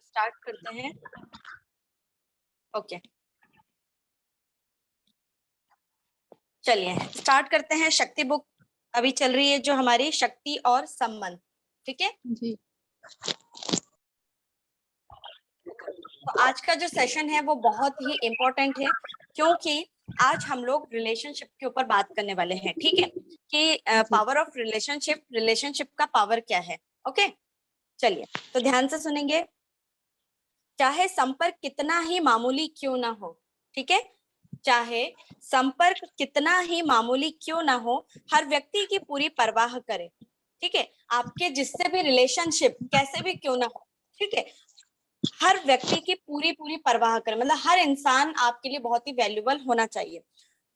Start करते हैं। Okay, चलिए स्टार्ट करते हैं। शक्ति बुक अभी चल रही है जो हमारी शक्ति और संबंध, ठीक है जी। तो आज का जो सेशन है वो बहुत ही इम्पोर्टेंट है, क्योंकि आज हम लोग रिलेशनशिप के ऊपर बात करने वाले हैं। ठीक है कि पावर ऑफ रिलेशनशिप, रिलेशनशिप का पावर क्या है। ओके, चलिए तो ध्यान से सुनेंगे। चाहे संपर्क कितना ही मामूली क्यों ना हो, ठीक है, चाहे संपर्क कितना ही मामूली क्यों ना हो, हर व्यक्ति की पूरी परवाह करे। ठीक है, आपके जिससे भी रिलेशनशिप कैसे भी क्यों ना हो, ठीक है, हर व्यक्ति की पूरी पूरी परवाह करे। मतलब हर इंसान आपके लिए बहुत ही वैल्यूबल होना चाहिए।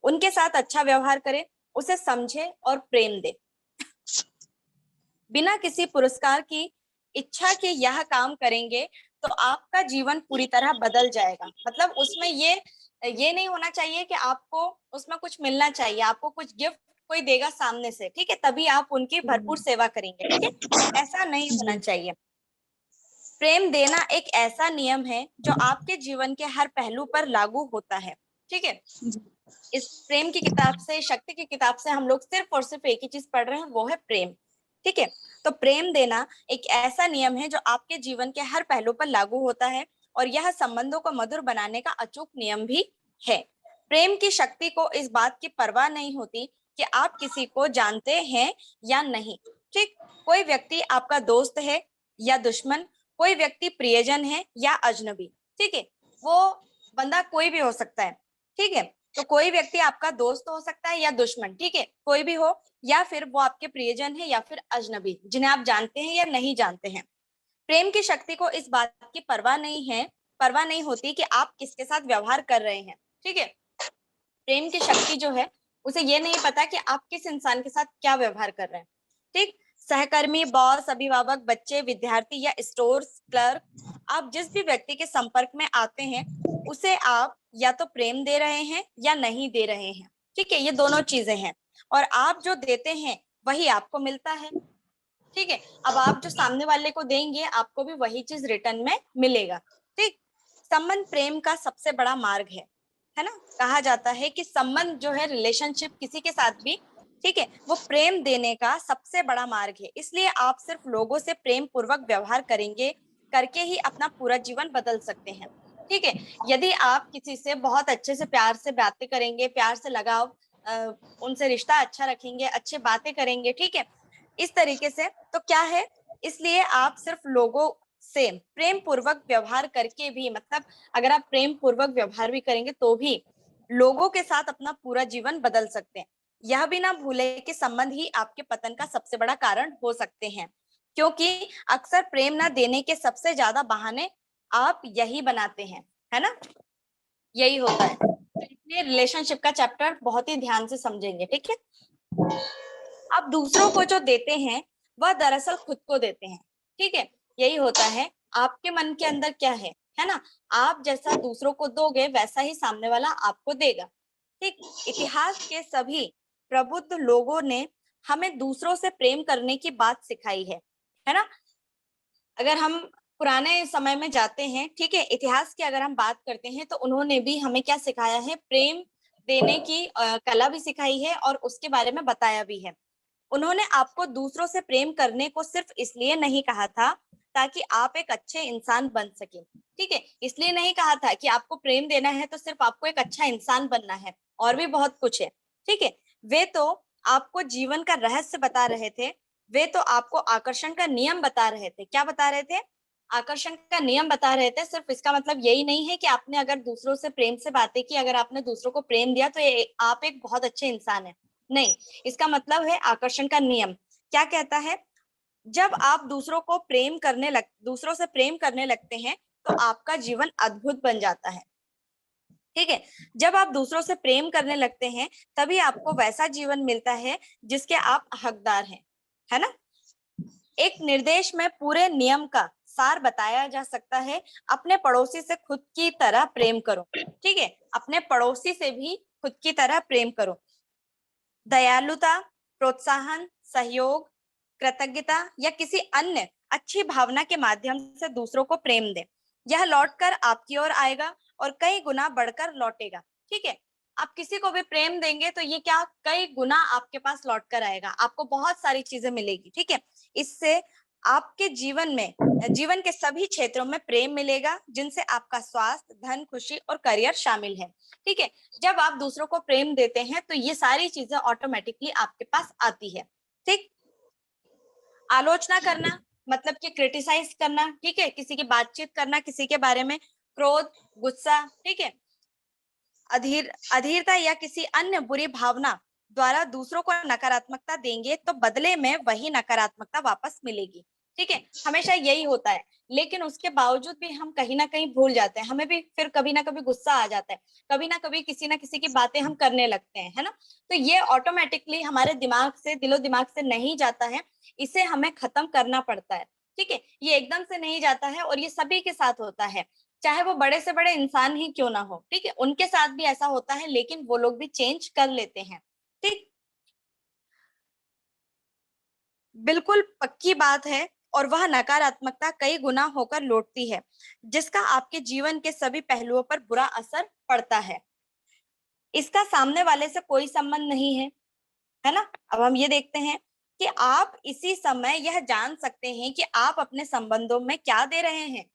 उनके साथ अच्छा व्यवहार करे, उसे समझे और प्रेम दे। बिना किसी पुरस्कार की इच्छा के यह काम करेंगे तो आपका जीवन पूरी तरह बदल जाएगा। मतलब उसमें ये नहीं होना चाहिए कि आपको उसमें कुछ मिलना चाहिए, आपको कुछ गिफ्ट कोई देगा सामने से, ठीक है, तभी आप उनकी भरपूर सेवा करेंगे। ठीक है, ऐसा नहीं होना चाहिए। प्रेम देना एक ऐसा नियम है जो आपके जीवन के हर पहलू पर लागू होता है। ठीक है, इस प्रेम की किताब से, शक्ति की किताब से हम लोग सिर्फ और सिर्फ एक ही चीज पढ़ रहे हैं, वो है प्रेम। ठीक है, तो प्रेम देना एक ऐसा नियम है जो आपके जीवन के हर पहलू पर लागू होता है, और यह संबंधों को मधुर बनाने का अचूक नियम भी है। प्रेम की शक्ति को इस बात की परवाह नहीं होती कि आप किसी को जानते हैं या नहीं। ठीक, कोई व्यक्ति आपका दोस्त है या दुश्मन, कोई व्यक्ति प्रियजन है या अजनबी। ठीक है, वो बंदा कोई भी हो सकता है। ठीक है, तो कोई व्यक्ति आपका दोस्त हो सकता है या दुश्मन, ठीक है, कोई भी हो, या फिर वो आपके प्रियजन है या फिर अजनबी जिन्हें आप जानते हैं या नहीं जानते हैं। प्रेम की शक्ति को इस बात की परवाह नहीं होती कि आप किसके साथ व्यवहार कर रहे हैं। ठीक है, प्रेम की शक्ति जो है उसे ये नहीं पता कि आप किस इंसान के साथ क्या व्यवहार कर रहे हैं। ठीक, सहकर्मी, बॉस, अभिभावक, बच्चे, विद्यार्थी या स्टोर क्लर्क, आप जिस भी व्यक्ति के संपर्क में आते हैं उसे आप या तो प्रेम दे रहे हैं या नहीं दे रहे हैं। ठीक है, ये दोनों चीजें हैं, और आप जो देते हैं वही आपको मिलता है। ठीक है, अब आप जो सामने वाले को देंगे आपको भी वही चीज रिटर्न में मिलेगा। ठीक, संबंध प्रेम का सबसे बड़ा मार्ग है ना। कहा जाता है कि संबंध जो है, रिलेशनशिप किसी के साथ भी, ठीक है, वो प्रेम देने का सबसे बड़ा मार्ग है। इसलिए आप सिर्फ लोगों से प्रेम पूर्वक व्यवहार करेंगे, करके ही अपना पूरा जीवन बदल सकते हैं। ठीक है, यदि आप किसी से बहुत अच्छे से प्यार से बातें करेंगे, प्यार से लगाव, उनसे रिश्ता अच्छा रखेंगे, अच्छे बातें करेंगे, ठीक है, इस तरीके से, तो क्या है, इसलिए आप सिर्फ लोगों से प्रेम पूर्वक व्यवहार करके भी, मतलब अगर आप प्रेम पूर्वक व्यवहार भी करेंगे तो भी लोगों के साथ अपना पूरा जीवन बदल सकते हैं। यह भी ना भूले कि संबंध ही आपके पतन का सबसे बड़ा कारण हो सकते हैं, क्योंकि अक्सर प्रेम ना देने के सबसे ज्यादा बहाने आप यही बनाते हैं, है ना, यही होता है। इसलिए रिलेशनशिप का चैप्टर बहुत ही ध्यान से समझेंगे। ठीक है, आप दूसरों को जो देते हैं वह दरअसल खुद को देते हैं। ठीक है, यही होता है, आपके मन के अंदर क्या है ना, आप जैसा दूसरों को दोगे वैसा ही सामने वाला आपको देगा। ठीक, इतिहास के सभी प्रबुद्ध लोगों ने हमें दूसरों से प्रेम करने की बात सिखाई है ना। अगर हम पुराने समय में जाते हैं, ठीक है, इतिहास की अगर हम बात करते हैं तो उन्होंने भी हमें क्या सिखाया है, प्रेम देने की कला भी सिखाई है और उसके बारे में बताया भी है। उन्होंने आपको दूसरों से प्रेम करने को सिर्फ इसलिए नहीं कहा था ताकि आप एक अच्छे इंसान बन सके। ठीक है, इसलिए नहीं कहा था कि आपको प्रेम देना है तो सिर्फ आपको एक अच्छा इंसान बनना है, और भी बहुत कुछ है। ठीक है, वे तो आपको जीवन का रहस्य बता रहे थे, वे तो आपको आकर्षण का नियम बता रहे थे। क्या बता रहे थे, आकर्षण का नियम बता रहे थे। सिर्फ इसका मतलब यही नहीं है कि आपने अगर दूसरों से प्रेम से बातें की, अगर आपने दूसरों को प्रेम दिया तो आप एक बहुत अच्छे इंसान है, नहीं। इसका मतलब है आकर्षण का नियम क्या कहता है, जब आप दूसरों से प्रेम करने लगते हैं तो आपका जीवन अद्भुत बन जाता है। ठीक है, जब आप दूसरों से प्रेम करने लगते हैं तभी आपको वैसा जीवन मिलता है जिसके आप हकदार हैं, है ना। एक निर्देश में पूरे नियम का सार बताया जा सकता है, अपने पड़ोसी से खुद की तरह प्रेम करो। ठीक है, अपने पड़ोसी से भी खुद की तरह प्रेम करो। दयालुता, प्रोत्साहन, सहयोग, कृतज्ञता या किसी अन्य अच्छी भावना के माध्यम से दूसरों को प्रेम दें। यह लौटकर आपकी ओर आएगा और कई गुना बढ़कर लौटेगा। ठीक है, आप किसी को भी प्रेम देंगे तो ये क्या कई गुना आपके पास लौट कर आएगा, आपको बहुत सारी चीजें मिलेगी। ठीक है, इससे आपके जीवन के सभी क्षेत्रों में प्रेम मिलेगा, जिनसे आपका स्वास्थ्य, धन, खुशी और करियर शामिल है। ठीक है, जब आप दूसरों को प्रेम देते हैं तो ये सारी चीजें ऑटोमेटिकली आपके पास आती है। ठीक, आलोचना करना मतलब कि क्रिटिसाइज करना, ठीक है, किसी की बातचीत करना, किसी के बारे में क्रोध, गुस्सा, ठीक है, अधीरता या किसी अन्य बुरी भावना द्वारा दूसरों को नकारात्मकता देंगे तो बदले में वही नकारात्मकता वापस मिलेगी। ठीक है, हमेशा यही होता है, लेकिन उसके बावजूद भी हम कहीं ना कहीं भूल जाते हैं, हमें भी फिर कभी ना कभी गुस्सा आ जाता है, कभी ना कभी किसी ना किसी की बातें हम करने लगते हैं, है ना। तो ये ऑटोमेटिकली हमारे दिमाग से, दिलो दिमाग से नहीं जाता है, इसे हमें खत्म करना पड़ता है। ठीक है, ये एकदम से नहीं जाता है और ये सभी के साथ होता है, चाहे वो बड़े से बड़े इंसान ही क्यों ना हो। ठीक है, उनके साथ भी ऐसा होता है, लेकिन वो लोग भी चेंज कर लेते हैं। ठीक, बिल्कुल पक्की बात है, और वह नकारात्मकता कई गुना होकर लौटती है, जिसका आपके जीवन के सभी पहलुओं पर बुरा असर पड़ता है। इसका सामने वाले से कोई संबंध नहीं है ना। अब हम ये देखते हैं कि आप इसी समय यह जान सकते हैं कि आप अपने संबंधों में क्या दे रहे हैं,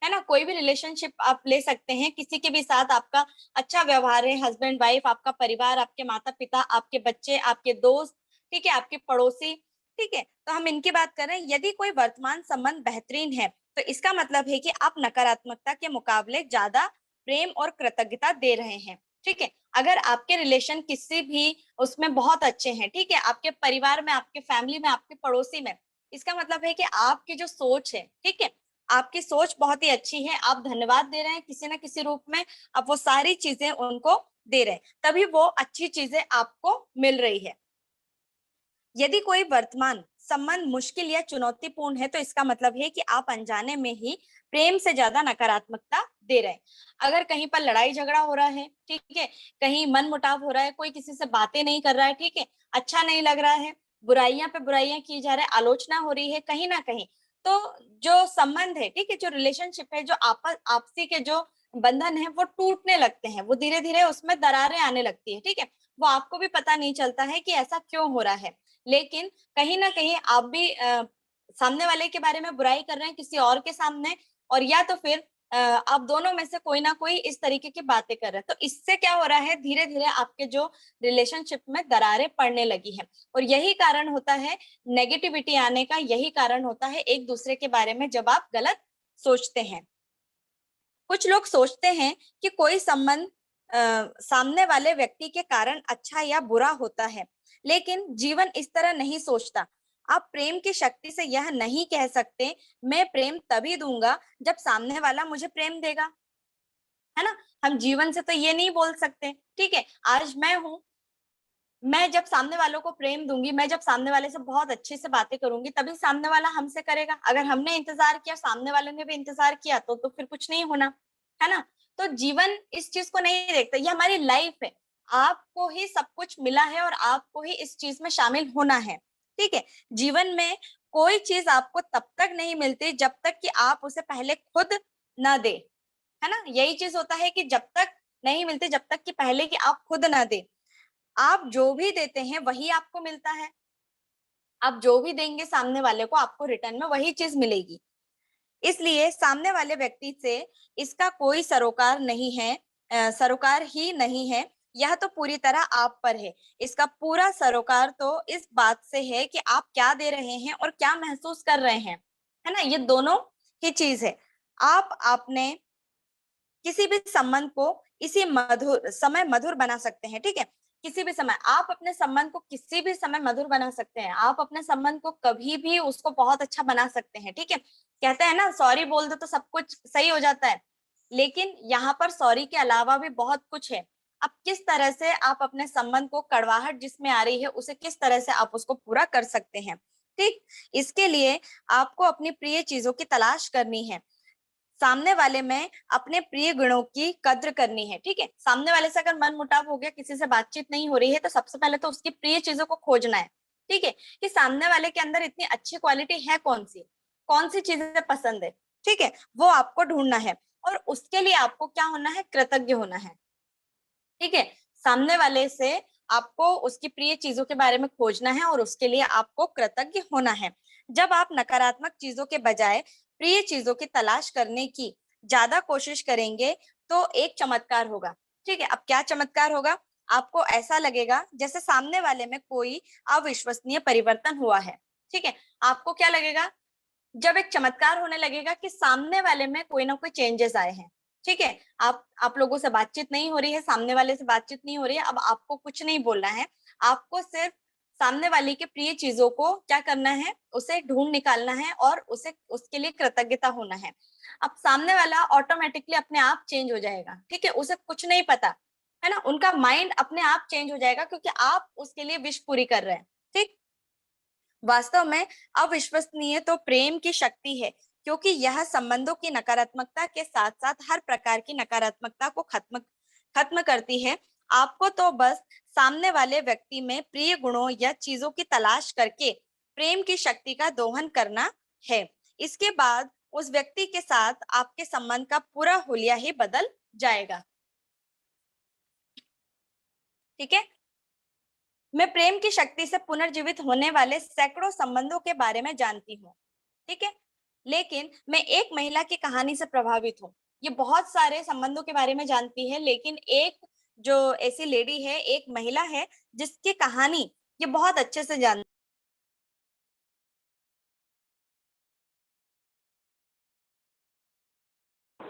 है ना। कोई भी रिलेशनशिप आप ले सकते हैं, किसी के भी साथ आपका अच्छा व्यवहार है, हस्बैंड वाइफ, आपका परिवार, आपके माता पिता, आपके बच्चे, आपके दोस्त, ठीक है, आपके पड़ोसी, ठीक है, तो हम इनकी बात कर रहे हैं। यदि कोई वर्तमान संबंध बेहतरीन है तो इसका मतलब है कि आप नकारात्मकता के मुकाबले ज्यादा प्रेम और कृतज्ञता दे रहे हैं। ठीक है, अगर आपके रिलेशन किसी भी उसमें बहुत अच्छे हैं, ठीक है, आपके परिवार में, आपके फैमिली में, आपके पड़ोसी में, इसका मतलब है कि आपकी जो सोच है, ठीक है, आपकी सोच बहुत ही अच्छी है, आप धन्यवाद दे रहे हैं किसी ना किसी रूप में, आप वो सारी चीजें उनको दे रहे हैं, तभी वो अच्छी चीजें आपको मिल रही है। यदि कोई वर्तमान संबंध मुश्किल या चुनौतीपूर्ण है तो इसका मतलब है कि आप अनजाने में ही प्रेम से ज्यादा नकारात्मकता दे रहे हैं। अगर कहीं पर लड़ाई झगड़ा हो रहा है, ठीक है, कहीं मन मुटाव हो रहा है, कोई किसी से बातें नहीं कर रहा है, ठीक है, अच्छा नहीं लग रहा है, बुराइयां पे बुराइयां की जा रही है, आलोचना हो रही है कहीं ना कहीं, तो जो संबंध है, ठीक है, जो रिलेशनशिप है, जो आपसी के जो बंधन है, वो टूटने लगते हैं, वो धीरे धीरे उसमें दरारें आने लगती है। ठीक है, वो आपको भी पता नहीं चलता है कि ऐसा क्यों हो रहा है, लेकिन कहीं ना कहीं आप भी सामने वाले के बारे में बुराई कर रहे हैं किसी और के सामने, और या तो फिर आप दोनों में से कोई ना कोई इस तरीके की बातें कर रहे हैं, तो इससे क्या हो रहा है, धीरे धीरे आपके जो रिलेशनशिप में दरारें पड़ने लगी हैं। और यही कारण होता है नेगेटिविटी आने का, यही कारण होता है एक दूसरे के बारे में जब आप गलत सोचते हैं। कुछ लोग सोचते हैं कि कोई संबंध सामने वाले व्यक्ति के कारण अच्छा या बुरा होता है, लेकिन जीवन इस तरह नहीं सोचता। आप प्रेम की शक्ति से यह नहीं कह सकते मैं प्रेम तभी दूंगा जब सामने वाला मुझे प्रेम देगा, है ना। हम जीवन से तो ये नहीं बोल सकते, ठीक है, आज मैं हूं, मैं जब सामने वालों को प्रेम दूंगी, मैं जब सामने वाले से बहुत अच्छे से बातें करूंगी, तभी सामने वाला हमसे करेगा। अगर हमने इंतजार किया, सामने वाले ने भी इंतजार किया, तो फिर कुछ नहीं होना, है ना। तो जीवन इस चीज को नहीं देखता, ये हमारी लाइफ है, आपको ही सब कुछ मिला है और आपको ही इस चीज में शामिल होना है। ठीक है, जीवन में कोई चीज आपको तब तक नहीं मिलती जब तक कि आप उसे पहले खुद ना दे, है ना। यही चीज होता है कि जब तक नहीं मिलती जब तक कि पहले कि आप खुद ना दे। आप जो भी देते हैं वही आपको मिलता है, आप जो भी देंगे सामने वाले को, आपको रिटर्न में वही चीज मिलेगी। इसलिए सामने वाले व्यक्ति से इसका कोई सरोकार नहीं है, सरोकार ही नहीं है, यह तो पूरी तरह आप पर है। इसका पूरा सरोकार तो इस बात से है कि आप क्या दे रहे हैं और क्या महसूस कर रहे हैं, है ना। ये दोनों ही चीज है। आप आपने किसी भी संबंध को इसी मधुर समय मधुर बना सकते हैं, ठीक है। किसी भी समय आप अपने संबंध को किसी भी समय मधुर बना सकते हैं, आप अपने संबंध को कभी भी उसको बहुत अच्छा बना सकते हैं, ठीक है। कहते हैं ना, सॉरी बोल दो तो सब कुछ सही हो जाता है, लेकिन यहाँ पर सॉरी के अलावा भी बहुत कुछ है। अब किस तरह से आप अपने संबंध को, कड़वाहट जिसमें आ रही है उसे किस तरह से आप उसको पूरा कर सकते हैं, ठीक। इसके लिए आपको अपनी प्रिय चीजों की तलाश करनी है, सामने वाले में अपने प्रिय गुणों की कद्र करनी है, ठीक है। सामने वाले से अगर मन मुटाव हो गया, किसी से बातचीत नहीं हो रही है, तो सबसे पहले तो उसकी प्रिय चीजों को खोजना है, ठीक है, कि सामने वाले के अंदर इतनी अच्छी क्वालिटी है कौन सी चीजें पसंद है, ठीक है, वो आपको ढूंढना है और उसके लिए आपको क्या होना है, कृतज्ञ होना है। ठीक है, सामने वाले से आपको उसकी प्रिय चीजों के बारे में खोजना है और उसके लिए आपको कृतज्ञ होना है। जब आप नकारात्मक चीजों के बजाय प्रिय चीजों की तलाश करने की ज्यादा कोशिश करेंगे तो एक चमत्कार होगा। ठीक है, अब क्या चमत्कार होगा, आपको ऐसा लगेगा जैसे सामने वाले में कोई अविश्वसनीय परिवर्तन हुआ है। ठीक है, आपको क्या लगेगा, जब एक चमत्कार होने लगेगा कि सामने वाले में कोई ना कोई चेंजेस आए हैं। ठीक है, आप लोगों से बातचीत नहीं हो रही है, सामने वाले से बातचीत नहीं हो रही है, अब आपको कुछ नहीं बोलना है, आपको सिर्फ सामने वाले के प्रिय चीजों को क्या करना है, उसे ढूंढ निकालना है और उसे उसके लिए कृतज्ञता होना है। अब सामने वाला ऑटोमेटिकली अपने आप चेंज हो जाएगा। ठीक है, उसे कुछ नहीं पता है ना, उनका माइंड अपने आप चेंज हो जाएगा क्योंकि आप उसके लिए विश पूरी कर रहे हैं। ठीक, वास्तव में अविश्वसनीय तो प्रेम की शक्ति है, क्योंकि यह संबंधों की नकारात्मकता के साथ साथ हर प्रकार की नकारात्मकता को खत्म खत्म करती है। आपको तो बस सामने वाले व्यक्ति में प्रिय गुणों या चीजों की तलाश करके प्रेम की शक्ति का दोहन करना है। इसके बाद उस व्यक्ति के साथ आपके संबंध का पूरा हुलिया ही बदल जाएगा। ठीक है, मैं प्रेम की शक्ति से पुनर्जीवित होने वाले सैकड़ों संबंधों के बारे में जानती हूँ। ठीक है, लेकिन मैं एक महिला की कहानी से प्रभावित हूँ। ये बहुत सारे संबंधों के बारे में जानती है, लेकिन एक जो ऐसी लेडी है, एक महिला है जिसकी कहानी ये बहुत अच्छे से जानती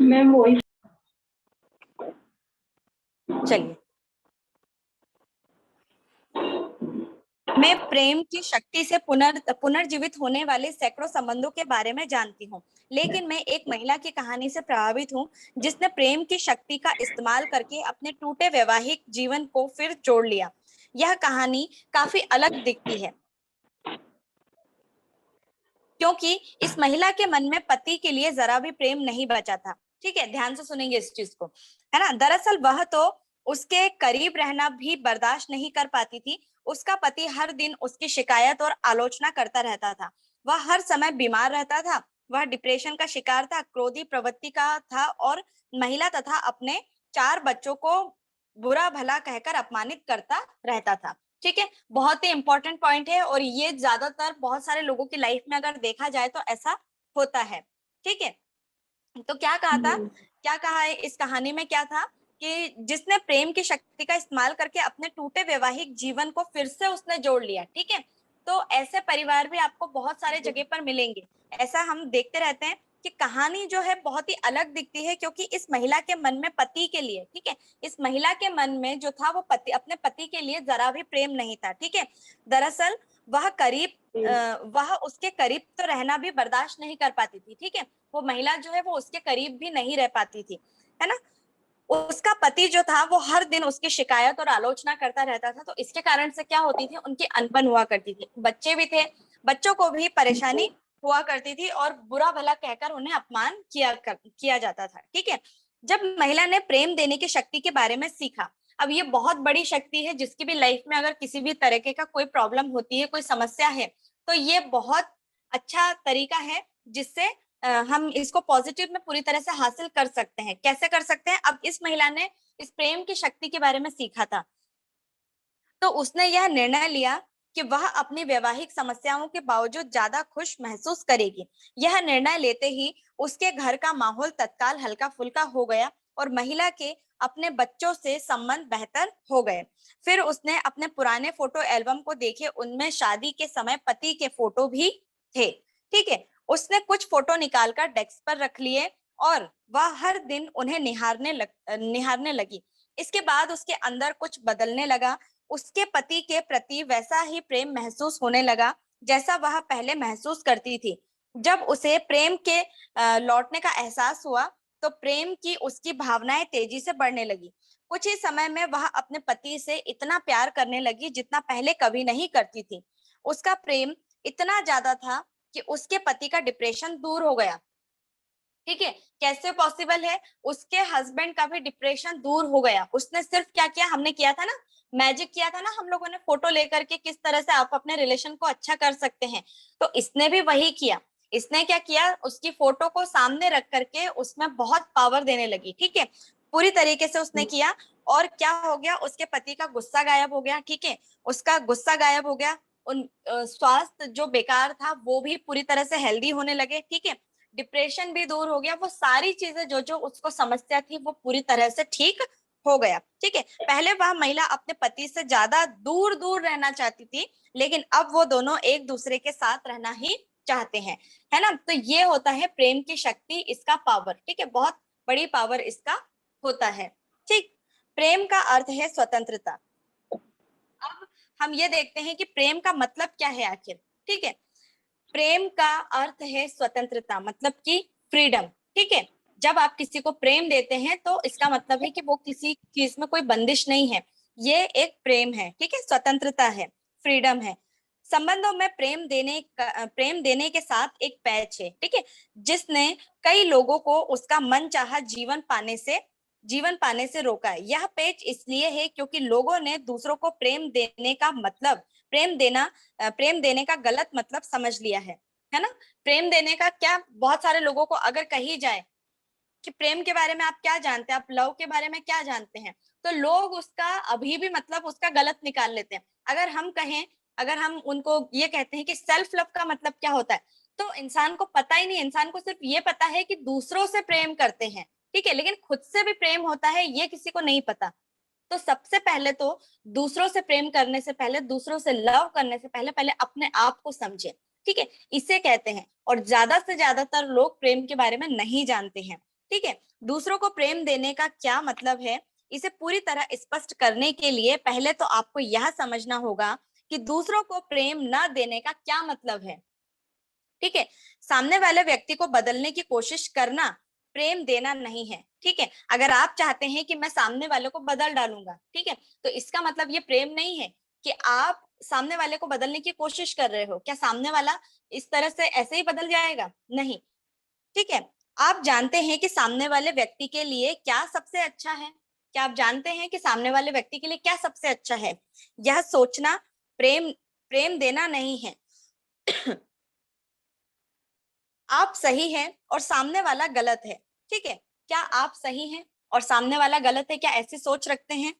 मैम वही। है। चलिए, मैं प्रेम की शक्ति से पुनर्जीवित होने वाले सैकड़ों संबंधों के बारे में जानती हूँ, लेकिन मैं एक महिला की कहानी से प्रभावित हूँ जिसने प्रेम की शक्ति का इस्तेमाल करके अपने टूटे वैवाहिक जीवन को फिर जोड़ लिया। यह कहानी काफी अलग दिखती है क्योंकि इस महिला के मन में पति के लिए जरा भी प्रेम नहीं बचा था। ठीक है, ध्यान से सुनेंगे इस चीज को, है ना। दरअसल वह तो उसके करीब रहना भी बर्दाश्त नहीं कर पाती थी। उसका पति हर दिन उसकी शिकायत और आलोचना करता रहता था। वह हर समय बीमार रहता था, वह डिप्रेशन का शिकार था, क्रोधी प्रवृत्ति का था और महिला तथा अपने 4 बच्चों को बुरा भला कहकर अपमानित करता रहता था। ठीक है, बहुत ही इंपॉर्टेंट पॉइंट है और ये ज्यादातर बहुत सारे लोगों की लाइफ में अगर देखा जाए तो ऐसा होता है। ठीक है, तो क्या कहा था, क्या कहा है इस कहानी में, क्या था कि जिसने प्रेम की शक्ति का इस्तेमाल करके अपने टूटे वैवाहिक जीवन को फिर से उसने जोड़ लिया। ठीक है, तो ऐसे परिवार भी आपको बहुत सारे जगह पर मिलेंगे। ऐसा हम देखते रहते हैं कि कहानी जो है बहुत ही अलग दिखती है, क्योंकि इस महिला के मन में पति के लिए, ठीक है, इस महिला के मन में जो था वो पति, अपने पति के लिए जरा भी प्रेम नहीं था। ठीक है, दरअसल वह वह उसके करीब तो रहना भी बर्दाश्त नहीं कर पाती थी। ठीक है, वो महिला जो है वो उसके करीब भी नहीं रह पाती थी, है ना। उसका पति जो था वो हर दिन उसकी शिकायत और आलोचना करता रहता था, तो इसके कारण से क्या होती थी, उनकी अनबन हुआ करती थी, बच्चे भी थे, बच्चों को भी परेशानी हुआ करती थी और बुरा भला कहकर उन्हें अपमान किया जाता था। ठीक है, जब महिला ने प्रेम देने की शक्ति के बारे में सीखा, अब ये बहुत बड़ी शक्ति है, जिसकी भी लाइफ में अगर किसी भी तरीके का कोई प्रॉब्लम होती है, कोई समस्या है, तो ये बहुत अच्छा तरीका है जिससे हम इसको पॉजिटिव में पूरी तरह से हासिल कर सकते हैं। कैसे कर सकते हैं, अब इस महिला ने इस प्रेम की शक्ति के बारे में सीखा था, तो उसने यह निर्णय लिया कि वह अपनी वैवाहिक समस्याओं के बावजूद ज्यादा खुश महसूस करेगी। यह निर्णय लेते ही उसके घर का माहौल तत्काल हल्का फुल्का हो गया और महिला के अपने बच्चों से संबंध बेहतर हो गए। फिर उसने अपने पुराने फोटो एल्बम को देखे, उनमें शादी के समय पति के फोटो भी थे। ठीक है, उसने कुछ फोटो निकालकर डेस्क पर रख लिए और वह हर दिन उन्हें निहारने लगी। इसके बाद उसके अंदर कुछ बदलने लगा। उसके पति के प्रति वैसा ही प्रेम महसूस होने लगा जैसा वह पहले महसूस करती थी। जब उसे प्रेम के लौटने का एहसास हुआ, तो प्रेम की उसकी भावनाएं तेजी से बढ़ने लगी। कुछ ही समय में वह अपने पति से इतना प्यार करने लगी जितना पहले कभी नहीं करती थी। उसका प्रेम इतना ज्यादा था कि उसके पति का डिप्रेशन दूर हो गया। ठीक है, कैसे पॉसिबल है, उसके हस्बैंड का भी डिप्रेशन दूर हो गया। उसने सिर्फ क्या किया, हमने किया था ना, मैजिक किया था ना हम लोगों ने, फोटो लेकर के किस तरह से आप अपने रिलेशन को अच्छा कर सकते हैं, तो इसने भी वही किया। इसने क्या किया, उसकी फोटो को सामने रख करके उसमें बहुत पावर देने लगी, ठीक है, पूरी तरीके से उसने किया। और क्या हो गया, उसके पति का गुस्सा गायब हो गया, ठीक है, उसका गुस्सा गायब हो गया, उन स्वास्थ्य जो बेकार था वो भी पूरी तरह से हेल्दी होने लगे, ठीक है, डिप्रेशन भी दूर हो गया, वो सारी चीजें जो जो उसको समस्या थी वो पूरी तरह से ठीक हो गया, ठीक है। पहले वह महिला अपने पति से ज्यादा दूर दूर रहना चाहती थी, लेकिन अब वो दोनों एक दूसरे के साथ रहना ही चाहते हैं, है ना। तो ये होता है प्रेम की शक्ति, इसका पावर, ठीक है, बहुत बड़ी पावर इसका होता है, ठीक। प्रेम का अर्थ है स्वतंत्रता। अब हम ये देखते हैं कि प्रेम का मतलब क्या है आखिर, ठीक है। प्रेम का अर्थ है स्वतंत्रता, मतलब कि फ्रीडम, ठीक है। जब आप किसी को प्रेम देते हैं तो इसका मतलब है कि वो किसी चीज में कोई बंदिश नहीं है, ये एक प्रेम है, ठीक है, स्वतंत्रता है, फ्रीडम है। संबंधों में प्रेम देने के साथ एक पैच है, ठीक है, जिसने कई लोगों को उसका मनचाहा जीवन पाने से रोका है। यह पेच इसलिए है क्योंकि लोगों ने दूसरों को प्रेम देने का मतलब प्रेम देने का गलत मतलब समझ लिया है ना। प्रेम देने का क्या, बहुत सारे लोगों को अगर कही जाए कि प्रेम के बारे में आप क्या जानते हैं, आप लव के बारे में क्या जानते हैं, तो लोग उसका अभी भी मतलब उसका गलत निकाल लेते हैं। अगर हम उनको ये कहते हैं कि सेल्फ लव का मतलब क्या होता है, तो इंसान को पता ही नहीं, इंसान को सिर्फ ये पता है कि दूसरों से प्रेम करते हैं, ठीक है, लेकिन खुद से भी प्रेम होता है ये किसी को नहीं पता। तो सबसे पहले तो दूसरों से प्रेम करने से पहले, दूसरों से लव करने से पहले पहले अपने आप को समझे, ठीक है, इसे कहते हैं। और ज्यादा से ज्यादातर लोग प्रेम के बारे में नहीं जानते हैं, ठीक है। दूसरों को प्रेम देने का क्या मतलब है, इसे पूरी तरह स्पष्ट करने के लिए पहले तो आपको यह समझना होगा कि दूसरों को प्रेम न देने का क्या मतलब है, ठीक है। सामने वाले व्यक्ति को बदलने की कोशिश करना प्रेम देना नहीं है, ठीक है। अगर आप चाहते हैं कि मैं सामने वाले को बदल डालूंगा, ठीक है, तो इसका मतलब ये प्रेम नहीं है कि आप सामने वाले को बदलने की कोशिश कर रहे हो। क्या सामने वाला इस तरह से ऐसे ही बदल जाएगा? नहीं, ठीक है। आप जानते हैं कि सामने वाले व्यक्ति के लिए क्या सबसे अच्छा है? क्या आप जानते हैं कि सामने वाले व्यक्ति के लिए क्या सबसे अच्छा है? यह सोचना प्रेम प्रेम देना नहीं है। आप सही हैं और सामने वाला गलत है, ठीक है, क्या आप सही हैं और सामने वाला गलत है, क्या ऐसी सोच रखते हैं?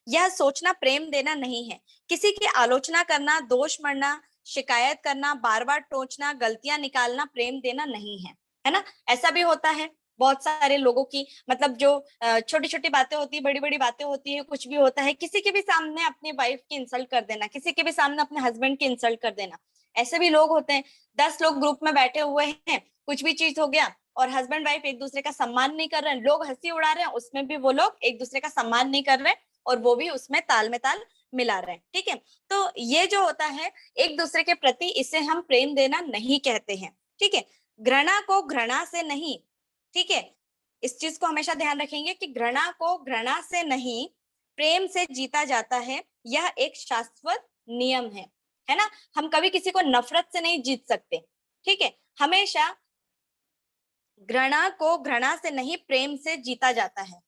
यह सोचना प्रेम देना नहीं है। किसी की आलोचना करना, दोष मढ़ना, शिकायत करना, बार बार टोचना, गलतियां निकालना प्रेम देना नहीं है ना। ऐसा भी होता है बहुत सारे लोगों की, मतलब जो छोटी छोटी बातें होती है, बड़ी बड़ी बातें होती है, कुछ भी होता है, किसी के भी सामने अपनी वाइफ की इंसल्ट कर देना, किसी के भी सामने अपने हस्बैंड की इंसल्ट कर देना, ऐसे भी लोग होते हैं। 10 लोग ग्रुप में बैठे हुए हैं, कुछ भी चीज हो गया और हस्बैंड वाइफ एक दूसरे का सम्मान नहीं कर रहे हैं, लोग हंसी उड़ा रहे हैं, उसमें भी वो लोग एक दूसरे का सम्मान नहीं कर रहे और वो भी उसमें ताल में ताल मिला रहे हैं, ठीक है। तो ये जो होता है एक दूसरे के प्रति, इसे हम प्रेम देना नहीं कहते हैं, ठीक है। घृणा को घृणा से नहीं, ठीक है, इस चीज को हमेशा ध्यान रखेंगे कि घृणा को घृणा से नहीं, प्रेम से जीता जाता है, यह एक शाश्वत नियम है ना। हम कभी किसी को नफरत से नहीं जीत सकते, ठीक है, हमेशा घृणा को घृणा से नहीं, प्रेम से जीता जाता है,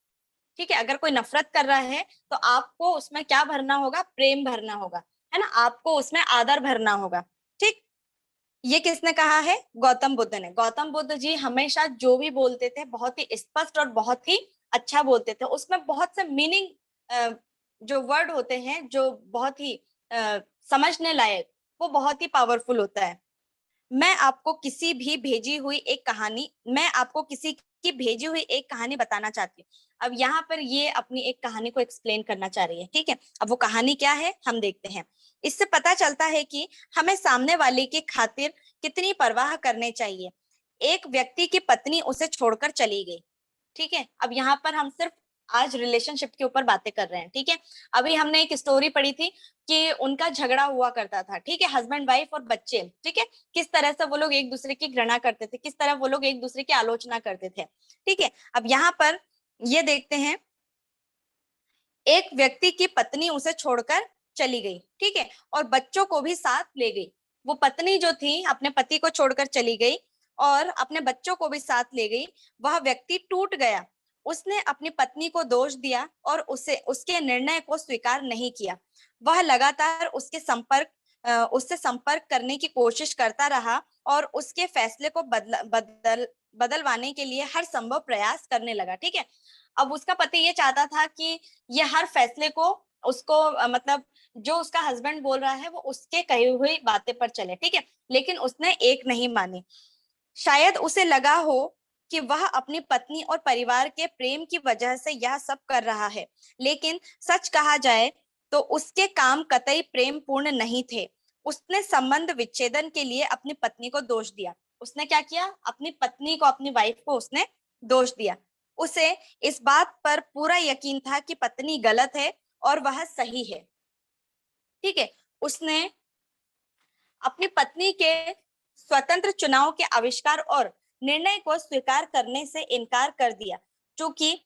ठीक है। अगर कोई नफरत कर रहा है तो आपको उसमें क्या भरना होगा? प्रेम भरना होगा, है ना, आपको उसमें आदर भरना होगा, ठीक। ये किसने कहा है? गौतम बुद्ध ने। गौतम बुद्ध जी हमेशा जो भी बोलते थे बहुत ही स्पष्ट और बहुत ही अच्छा बोलते थे, उसमें बहुत से मीनिंग जो वर्ड होते हैं जो बहुत ही समझने लायक, वो बहुत ही पावरफुल होता है। मैं आपको किसी की भेजी हुई एक कहानी बताना चाहती हूँ। अब यहाँ पर ये अपनी एक कहानी को एक्सप्लेन करना चाह रही है, ठीक है। अब वो कहानी क्या है हम देखते हैं। इससे पता चलता है कि हमें सामने वाले की खातिर कितनी परवाह करनी चाहिए। एक व्यक्ति की पत्नी उसे छोड़कर चली गई, ठीक है। अब यहाँ पर हम सिर्फ आज रिलेशनशिप के ऊपर बातें कर रहे हैं, ठीक है। अभी हमने एक स्टोरी पढ़ी थी कि उनका झगड़ा हुआ करता था, ठीक है, हस्बैंड वाइफ और बच्चे, ठीक है, किस तरह से वो लोग एक दूसरे की घृणा करते थे, किस तरह वो लोग एक दूसरे की आलोचना करते थे, ठीक है। अब यहाँ पर ये देखते हैं, एक व्यक्ति की पत्नी उसे छोड़कर चली गई, ठीक है, और बच्चों को भी साथ ले गई। वो पत्नी जो थी अपने पति को छोड़कर चली गई और अपने बच्चों को भी साथ ले गई। वह व्यक्ति टूट गया, उसने अपनी पत्नी को दोष दिया और उसे उसके निर्णय को स्वीकार नहीं किया। वह लगातार उसके संपर्क उससे संपर्क करने की कोशिश करता रहा और उसके फैसले को बदलवाने के लिए हर संभव प्रयास करने लगा। ठीक है, अब उसका पति ये चाहता था कि ये हर फैसले को उसको मतलब जो उसका हस्बैंड बोल रहा है वो उसके कही हुई बातें पर चले। ठीक है, लेकिन उसने एक नहीं मानी। शायद उसे लगा हो कि वह अपनी पत्नी और परिवार के प्रेम की वजह से यह सब कर रहा है, लेकिन सच कहा जाए तो उसके काम कतई प्रेम पूर्ण नहीं थे। उसने संबंध विच्छेदन के लिए अपनी पत्नी को दोष दिया। उसने क्या किया? अपनी पत्नी को, अपनी वाइफ को उसने दोष दिया। उसे इस बात पर पूरा यकीन था कि पत्नी गलत है और वह सही है। ठीक है, उसने अपनी पत्नी के स्वतंत्र चुनाव के आविष्कार और निर्णय को स्वीकार करने से इनकार कर दिया, क्योंकि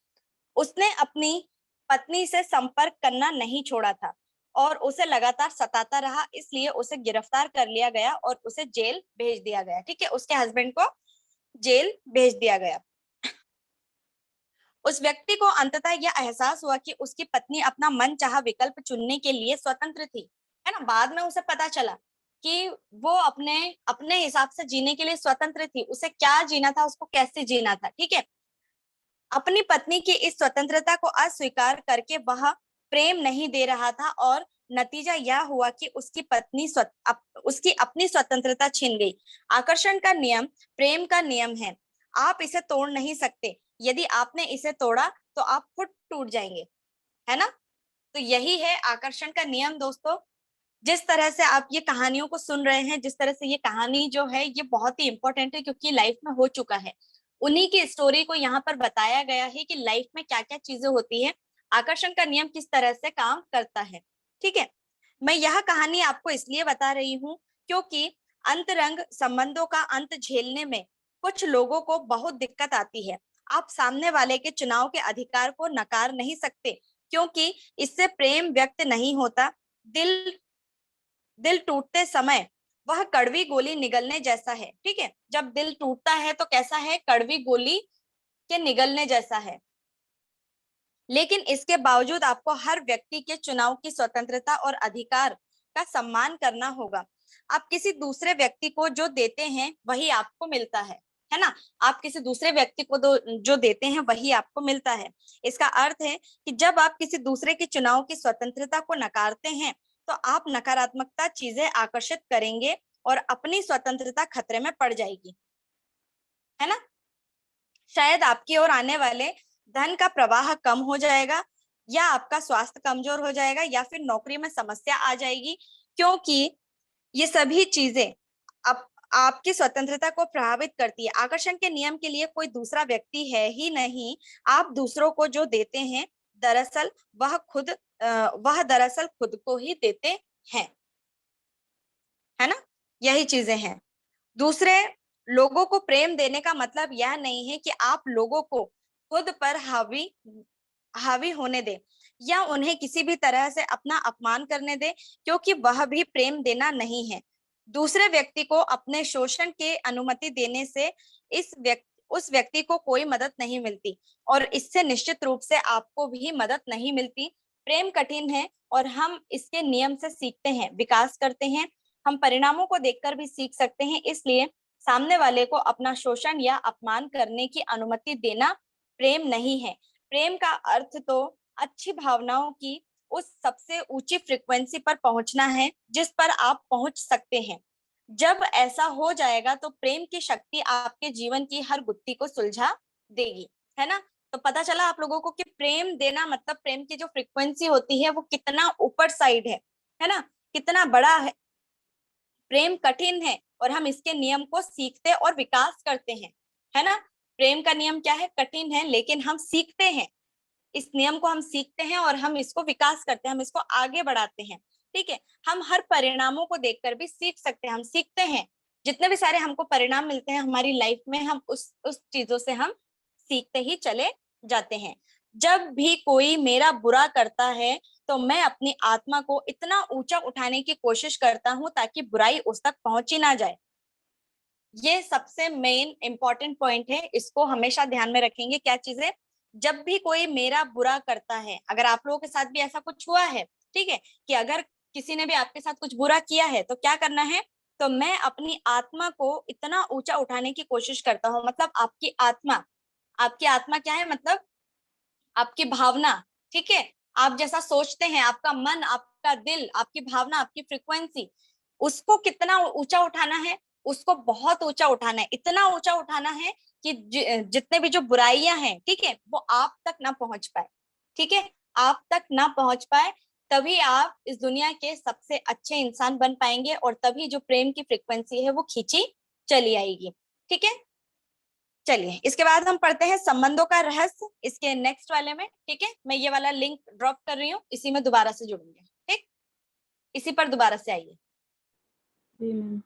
उसने अपनी पत्नी से संपर्क करना नहीं छोड़ा था और उसे लगातार सताता रहा, इसलिए उसे गिरफ्तार कर लिया गया और उसे जेल भेज दिया गया। ठीक है, उसके हस्बैंड को जेल भेज दिया गया। उस व्यक्ति को अंततः यह एहसास हुआ कि उसकी पत्नी अपना मनचाहा विकल्प चुनने के लिए स्वतंत्र थी, है ना। बाद में उसे पता चला कि वो अपने अपने हिसाब से जीने के लिए स्वतंत्र थी, उसे क्या जीना था, उसको कैसे जीना था। ठीक है, अपनी पत्नी की इस स्वतंत्रता को अस्वीकार करके वह प्रेम नहीं दे रहा था और नतीजा यह हुआ कि उसकी पत्नी उसकी अपनी स्वतंत्रता छिन गई। आकर्षण का नियम प्रेम का नियम है, आप इसे तोड़ नहीं सकते। यदि आपने इसे तोड़ा तो आप खुद टूट जाएंगे, है ना। तो यही है आकर्षण का नियम दोस्तों। जिस तरह से आप ये कहानियों को सुन रहे हैं, जिस तरह से ये कहानी जो है ये बहुत ही इंपॉर्टेंट है, क्योंकि लाइफ में हो चुका है। उन्हीं की स्टोरी को यहाँ पर बताया गया है कि लाइफ में क्या क्या चीजें होती है, आकर्षण का नियम किस तरह से काम करता है। ठीक है, मैं यह कहानी आपको इसलिए बता रही हूँ क्योंकि अंतरंग संबंधों का अंत झेलने में कुछ लोगों को बहुत दिक्कत आती है। आप सामने वाले के चुनाव के अधिकार को नकार नहीं सकते, क्योंकि इससे प्रेम व्यक्त नहीं होता। दिल दिल टूटते समय वह कड़वी गोली निगलने जैसा है। ठीक है, जब दिल टूटता है तो कैसा है? कड़वी गोली के निगलने जैसा है। लेकिन इसके बावजूद आपको हर व्यक्ति के चुनाव की स्वतंत्रता और अधिकार का सम्मान करना होगा। आप किसी दूसरे व्यक्ति को जो देते हैं वही आपको मिलता है ना। आप किसी दूसरे व्यक्ति को जो देते हैं वही आपको मिलता है। इसका अर्थ है कि जब आप किसी दूसरे के चुनाव की स्वतंत्रता को नकारते हैं तो आप नकारात्मकता चीजें आकर्षित करेंगे और अपनी स्वतंत्रता खतरे में पड़ जाएगी, है ना। शायद आपकी ओर आने वाले धन का प्रवाह कम हो जाएगा, या आपका स्वास्थ्य कमजोर हो जाएगा, या फिर नौकरी में समस्या आ जाएगी, क्योंकि ये सभी चीजें अब आपकी स्वतंत्रता को प्रभावित करती है। आकर्षण के नियम के लिए कोई दूसरा व्यक्ति है ही नहीं। आप दूसरों को जो देते हैं दरअसल वह दरअसल खुद को ही देते हैं, है ना। यही चीजें हैं। दूसरे लोगों को प्रेम देने का मतलब यह नहीं है कि आप लोगों को खुद पर हावी हावी होने दें या उन्हें किसी भी तरह से अपना अपमान करने दें, क्योंकि वह भी प्रेम देना नहीं है। दूसरे व्यक्ति को अपने शोषण के अनुमति देने से उस व्यक्ति को कोई मदद नहीं मिलती और इससे निश्चित रूप से आपको भी मदद नहीं मिलती। प्रेम कठिन है और हम इसके नियम से सीखते हैं, विकास करते हैं। हम परिणामों को देखकर भी सीख सकते हैं, इसलिए सामने वाले को अपना शोषण या अपमान करने की अनुमति देना प्रेम नहीं है। प्रेम का अर्थ तो अच्छी भावनाओं की उस सबसे ऊंची फ्रीक्वेंसी पर पहुंचना है जिस पर आप पहुंच सकते हैं। जब ऐसा हो जाएगा तो प्रेम की शक्ति आपके जीवन की हर गुत्थी को सुलझा देगी, है ना। तो पता चला आप लोगों को कि प्रेम देना मतलब प्रेम की जो फ्रीक्वेंसी होती है वो कितना ऊपर साइड है ना, कितना बड़ा है। प्रेम कठिन है और हम इसके नियम को सीखते और विकास करते हैं, है ना। प्रेम का नियम क्या है? कठिन है, लेकिन हम सीखते हैं, इस नियम को हम सीखते हैं और हम इसको विकास करते हैं, हम इसको आगे बढ़ाते हैं। ठीक है, हम हर परिणामों को देखकर भी सीख सकते हैं, हम सीखते हैं। जितने भी सारे हमको परिणाम मिलते हैं हमारी लाइफ में, हम उस चीजों से हम सीखते ही चले जाते हैं। जब भी कोई मेरा बुरा करता है तो मैं अपनी आत्मा को इतना ऊंचा उठाने की कोशिश करता हूं ताकि बुराई उस तक पहुंच ही ना जाए। ये सबसे मेन इंपॉर्टेंट पॉइंट है, इसको हमेशा ध्यान में रखेंगे। क्या चीजें? जब भी कोई मेरा बुरा करता है, अगर आप लोगों के साथ भी ऐसा कुछ हुआ है, ठीक है, कि अगर किसी ने भी आपके साथ कुछ बुरा किया है तो क्या करना है, तो मैं अपनी आत्मा को इतना ऊंचा उठाने की कोशिश करता हूँ। मतलब आपकी आत्मा क्या है, मतलब आपकी भावना, ठीक है, आप जैसा सोचते हैं, आपका मन, आपका दिल, आपकी भावना, आपकी फ्रिक्वेंसी, उसको कितना ऊंचा उठाना है, उसको बहुत ऊंचा उठाना है, इतना ऊंचा उठाना है कि जितने भी जो बुराइयां हैं, ठीक है, वो आप तक ना पहुंच पाए, ठीक है, आप तक ना पहुंच पाए। तभी आप इस दुनिया के सबसे अच्छे इंसान बन पाएंगे और तभी जो प्रेम की फ्रिक्वेंसी है वो खींची चली आएगी, ठीक है। चलिए इसके बाद हम पढ़ते हैं संबंधों का रहस्य, इसके नेक्स्ट वाले में, ठीक है। मैं ये वाला लिंक ड्रॉप कर रही हूँ, इसी में दोबारा से जुड़ेंगे, ठीक, इसी पर दोबारा से आइए। जी मैम।